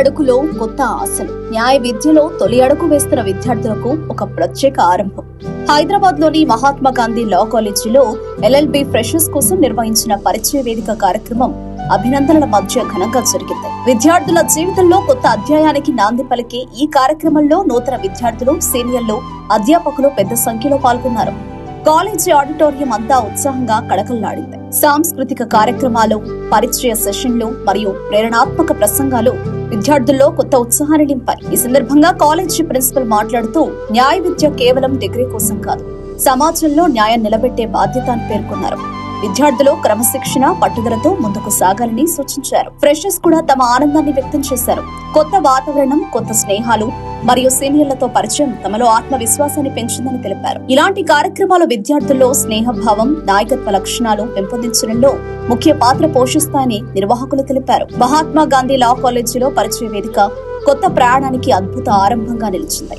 అడుగులో కొత్త ఆశలు. న్యాయ విద్యలో తొలి అడుగు వేస్తున్న విద్యార్థులకు ఒక ప్రత్యేక ఆరంభం. హైదరాబాద్ లోని మహాత్మా గాంధీ లా కాలేజీలో LLB ఫ్రెషర్స్ కోసం నిర్వహించిన పరిచయ వేదిక కార్యక్రమం అభినందనల మధ్య ఘనంగా జరిగింది. విద్యార్థుల జీవితంలో కొత్త అధ్యాయానికి నాంది పలికే ఈ కార్యక్రమంలో నూతన విద్యార్థులు, సీనియర్లు, అధ్యాపకులు పెద్ద సంఖ్యలో పాల్గొన్నారు. కాలేజీ ఆడిటోరియం అంతా ఉత్సాహంగా కళకళలాడింది. సాంస్కృతిక కార్యక్రమాలు, పరిచయ సెషన్లు మరియు ప్రేరణాత్మక ప్రసంగాలు విద్యార్థుల్లో కొత్త ఉత్సాహాన్ని నింపాయి. ఈ సందర్భంగా కాలేజీ ప్రిన్సిపల్ మాట్లాడుతూ, న్యాయ విద్య కేవలం డిగ్రీ కోసం కాదు, సమాజంలో న్యాయం నిలబెట్టే బాధ్యత అని పేర్కొన్నారు. విద్యార్థులు క్రమశిక్షణ, పట్టుదలతో ముందుకు సాగాలని సూచించారు. ఫ్రెషర్స్ కూడా తమ ఆనందాన్ని వ్యక్తం చేశారు. కొత్త వాతావరణం, కొత్త స్నేహాలు మరియు సీనియర్లతో పరిచయం తమలో ఆత్మవిశ్వాసాన్ని పెంచిందని తెలిపారు. ఇలాంటి కార్యక్రమాలు విద్యార్థుల్లో స్నేహభావం, నాయకత్వ లక్షణాలు పెంపొందించడంలో ముఖ్య పాత్ర పోషిస్తాయని నిర్వాహకులు తెలిపారు. మహాత్మా గాంధీ లా కాలేజీలో పరిచయ వేదిక కొత్త ప్రయాణానికి అద్భుత ఆరంభంగా నిలిచింది.